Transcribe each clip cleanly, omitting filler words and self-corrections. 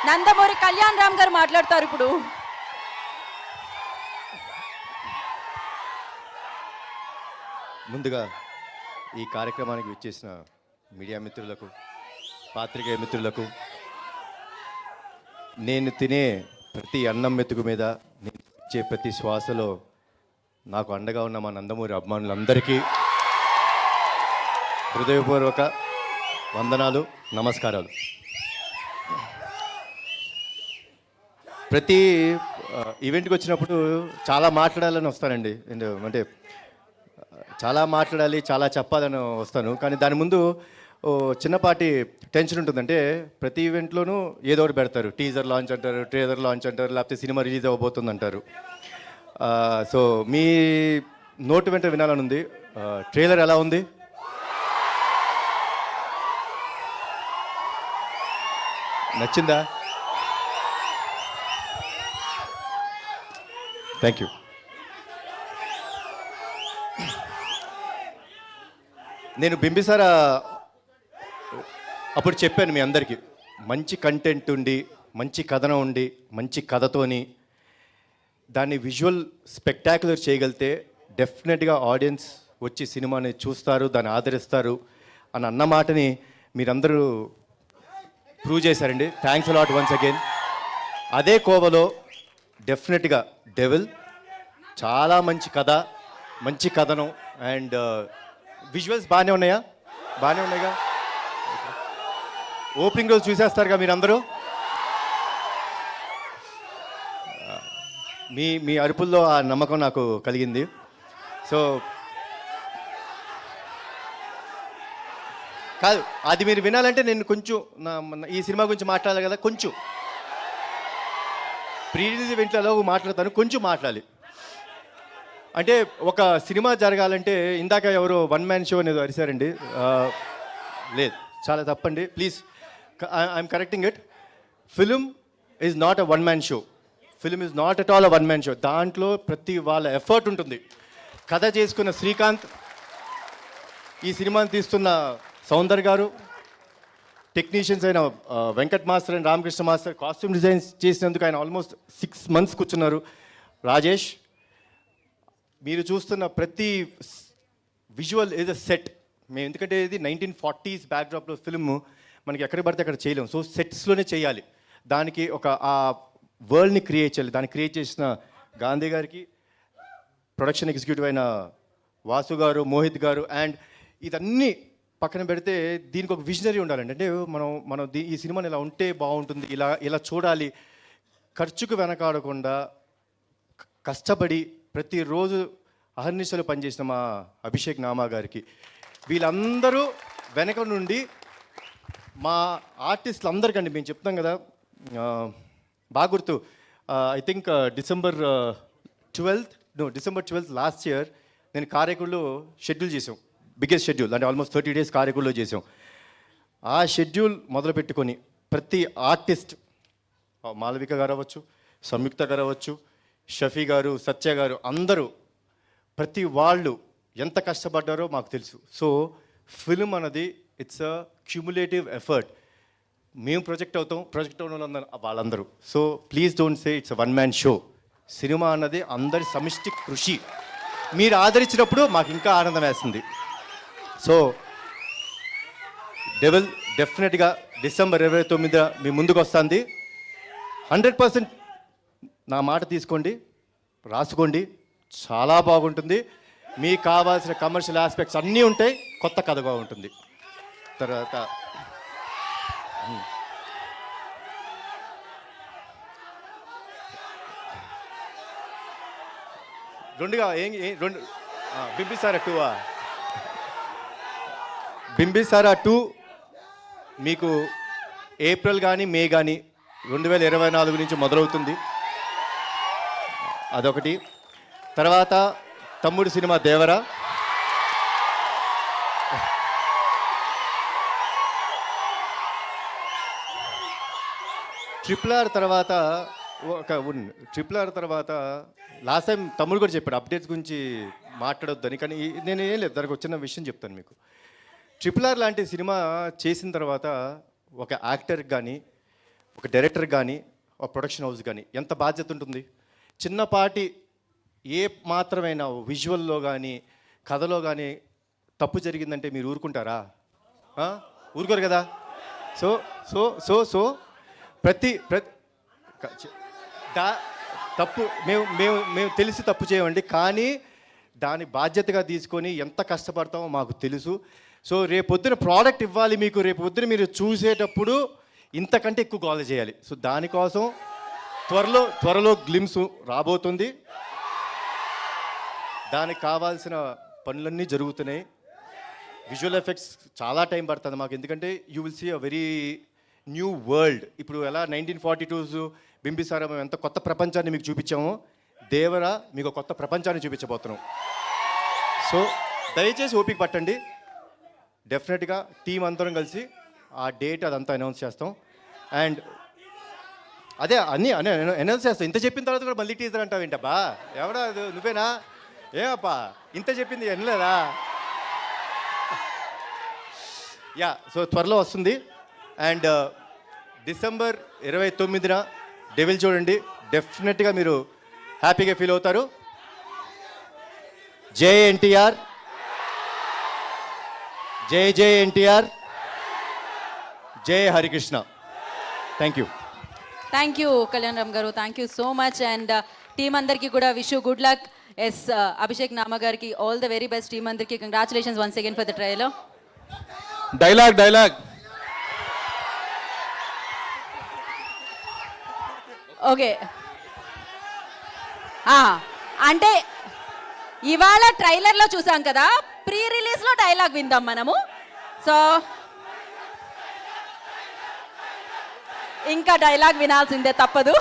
నందమూరి కళ్యాణ్ రామ్ గారు మాట్లాడతారు ఇప్పుడు. ముందుగా ఈ కార్యక్రమానికి విచ్చేసిన మీడియా మిత్రులకు, పాత్రికేయ మిత్రులకు, నేను తినే ప్రతి అన్నం మెతుకు మీద, నేను ఇచ్చే ప్రతి శ్వాసలో నాకు అండగా ఉన్న మా నందమూరి అభిమానులందరికీ హృదయపూర్వక వందనాలు, నమస్కారాలు. ప్రతి ఈవెంట్కి వచ్చినప్పుడు చాలా మాట్లాడాలని వస్తానండి. అంటే చాలా మాట్లాడాలి, చాలా చెప్పాలని వస్తాను. కానీ దాని ముందు చిన్నపాటి టెన్షన్ ఉంటుంది. అంటే ప్రతి ఈవెంట్లోనూ ఏదో ఒకటి పెడతారు. టీజర్ లాంచ్ అంటారు, ట్రేలర్ లాంచ్ అంటారు, లేకపోతే సినిమా రిలీజ్ అవ్వబోతుంది అంటారు. సో మీ నోటు వెంట వినాలని ఉంది. ట్రేలర్ ఎలా ఉంది? నచ్చిందా? Thank you. నేను బింబిసార అప్పుడు చెప్పాను మీ అందరికీ, మంచి కంటెంట్ ఉండి, మంచి కథనం ఉండి, మంచి కథతోని దాన్ని విజువల్ స్పెక్టాక్యులర్ చేయగలిగితే డెఫినెట్గా ఆడియన్స్ వచ్చి సినిమాని చూస్తారు, దాన్ని ఆదరిస్తారు అని అన్న మాటని మీరందరూ ప్రూవ్ చేశారండి. Thanks a lot once again. అదే కోవలో డెఫినెట్గా డెవిల్ చాలా మంచి కథ, మంచి కథనం అండ్ విజువల్స్ బాగానే ఉన్నాయా? బాగానే ఉన్నాయిగా. ఓపెనింగ్ రోజు చూసేస్తారుగా మీరందరూ. మీ అరుపుల్లో ఆ నమ్మకం నాకు కలిగింది. సో కాదు, అది మీరు వినాలంటే నేను కొంచెం ఈ సినిమా గురించి మాట్లాడాలి కదా. కొంచెం ప్రీ రిలీజ్ ఈవెంట్లలో మాట్లాడతాను, కొంచెం మాట్లాడాలి. అంటే ఒక సినిమా జరగాలంటే, ఇందాక ఎవరో వన్ మ్యాన్ షో అనేది అరిశారండి. లేదు, చాలా తప్పండి. Please, I'm correcting it. Film is not a one man show. Film is not at all a one man show. దాంట్లో ప్రతి వాళ్ళ ఎఫర్ట్ ఉంటుంది. కథ చేసుకున్న శ్రీకాంత్, ఈ సినిమాని తీస్తున్న సౌందర్ గారు, టెక్నీషియన్స్ అయిన Venkat master and Ramakrishna master, costume designs చేసినందుకు ఆయన ఆల్మోస్ట్ 6 months కూర్చున్నారు. రాజేష్, మీరు చూస్తున్న ప్రతి విజువల్ ఏదో సెట్. మేము ఎందుకంటే ఇది 1940s బ్యాక్డ్రాప్లో ఫిల్మ్, మనకి ఎక్కడ పడితే అక్కడ చేయలేము. సో సెట్స్లోనే చేయాలి. దానికి ఒక ఆ వరల్డ్ని క్రియేట్ చేయాలి. దాన్ని క్రియేట్ చేసిన గాంధీ గారికి, ప్రొడక్షన్ ఎగ్జిక్యూటివ్ అయిన వాసు గారు, మోహిత్ గారు, అండ్ ఇదన్నీ పక్కన పెడితే దీనికి ఒక విజనరీ ఉండాలండి. అంటే మనం ఈ సినిమాని ఇలా ఉంటే బాగుంటుంది, ఇలా చూడాలి, ఖర్చుకు వెనకాడకుండా కష్టపడి ప్రతిరోజు అహర్నిశలు పనిచేసిన మా అభిషేక్ నామా గారికి, వీళ్ళందరూ వెనక నుండి మా ఆర్టిస్టులు అందరికండి మేము చెప్తాం కదా. బాగా గుర్తు, I think December 12th last year నేను కారైకుడిలో షెడ్యూల్ చేసాం. బిగ్గెస్ట్ షెడ్యూల్, అంటే ఆల్మోస్ట్ 30 days కారైకుడిలో చేసాం. ఆ షెడ్యూల్ మొదలుపెట్టుకొని ప్రతి ఆర్టిస్ట్, మాలవిక గారు అవ్వచ్చు, సంయుక్త గారు అవ్వచ్చు, షఫీ గారు, సత్య గారు, అందరూ ప్రతి వాళ్ళు ఎంత కష్టపడ్డారో మాకు తెలుసు. సో ఫిల్మ్ అన్నది ఇట్స్ అ క్యూములేటివ్ ఎఫర్ట్. మేము ప్రొజెక్ట్ అవున వాళ్ళందరూ. So please don't say it's a one man show. Cinema అన్నది అందరి సమిష్టి కృషి. మీరు ఆదరించినప్పుడు మాకు ఇంకా ఆనందం వేస్తుంది. సో డెవిల్ డెఫినెట్గా డిసెంబర్ 29న మీ ముందుకు వస్తుంది. 100% నా మాట తీసుకోండి, రాసుకోండి, చాలా బాగుంటుంది. మీకు కావాల్సిన కమర్షియల్ ఆస్పెక్ట్స్ అన్నీ ఉంటాయి, కొత్త కథగా ఉంటుంది. తర్వాత రెండు బింబిసారా 2 మీకు ఏప్రిల్ కానీ మే కానీ 2024 నుంచి మొదలవుతుంది. అదొకటి. తర్వాత తమ్ముడు సినిమా దేవరా, RRR తర్వాత లాస్ట్ టైం తమ్ముడు కూడా చెప్పాడు అప్డేట్స్ గురించి మాట్లాడొద్దని. కానీ నేను ఏం లేదు, దానికి వచ్చిన విషయం చెప్తాను మీకు. RRR లాంటి సినిమా చేసిన తర్వాత ఒక యాక్టర్కి కానీ, ఒక డైరెక్టర్ కానీ ఒక ప్రొడక్షన్ హౌస్ కానీ ఎంత బాధ్యత ఉంటుంది. చిన్నపాటి ఏ మాత్రమైన విజువల్లో కానీ కథలో కానీ తప్పు జరిగిందంటే మీరు ఊరుకుంటారా? ఊరుకోరు కదా. సో సో సో సో ప్రతి తప్పు మేము తెలిసి తప్పు చేయమండి, కానీ దాని బాధ్యతగా తీసుకొని ఎంత కష్టపడతామో మాకు తెలుసు. సో రేపొద్దున ప్రోడక్ట్ ఇవ్వాలి మీకు, రేపొద్దున మీరు చూసేటప్పుడు ఇంతకంటే ఎక్కువ గోల చేయాలి. సో దానికోసం త్వరలో గ్లిమ్స్ రాబోతుంది. దానికి కావాల్సిన పనులన్నీ జరుగుతున్నాయి. విజువల్ ఎఫెక్ట్స్ చాలా టైం పడుతుంది మాకు, ఎందుకంటే you will see a very new world. ఇప్పుడు ఎలా 1942s బింబిసారా మేము ఎంత కొత్త ప్రపంచాన్ని మీకు చూపించామో, దేవరా మీకు కొత్త ప్రపంచాన్ని చూపించబోతున్నాం. సో దయచేసి ఓపిక పట్టండి. డెఫినెట్గా టీం అందరం కలిసి ఆ డేట్ అదంతా అనౌన్స్ చేస్తాం. అండ్ అదే అన్నీ అనౌన్స్ చేస్తాం. ఇంత చెప్పిన తర్వాత కూడా మళ్ళీ టీజర్ అంటావు ఏంటబ్బా? ఎవడా నువ్వేనా? ఏమప్పా ఇంత చెప్పింది వినలేదా? యా, సో త్వరలో వస్తుంది. అండ్ డిసెంబర్ 29న డెవిల్ చూడండి. డెఫినెట్గా మీరు హ్యాపీగా ఫీల్ అవుతారు. జై ఎన్టీఆర్, జై జై ఎన్టీఆర్, జై Harikrishna. Thank you. Thank you Kalyan Ram garu, thank you so much. And team అందరికీ కూడా wish you good luck. S Abhishek Nama గారికి all the very best. Team అందరికీ congratulations once again for the trailer. Dialogue okay, అంటే ఇవాళ ట్రైలర్లో చూసాం కదా, ప్రీ రిలీజ్లో డైలాగ్ విందాం మనము. సో ఇంకా డైలాగ్ వినాల్సిందే, తప్పదు.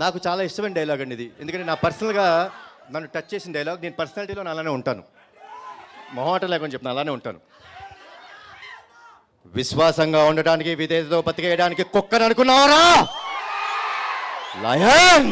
నాకు చాలా ఇష్టమైన డైలాగ్ అండి ఇది, ఎందుకంటే నా పర్సనల్గా నన్ను టచ్ చేసిన డైలాగ్. నేను పర్సనాలిటీలో అలానే ఉంటాను, మొహమాట లేకుండా చెప్తాను, అలానే ఉంటాను. విశ్వాసంగా ఉండటానికి, విధేయతతో బతికేయడానికి కుక్కని అనుకున్నావరా లయన్?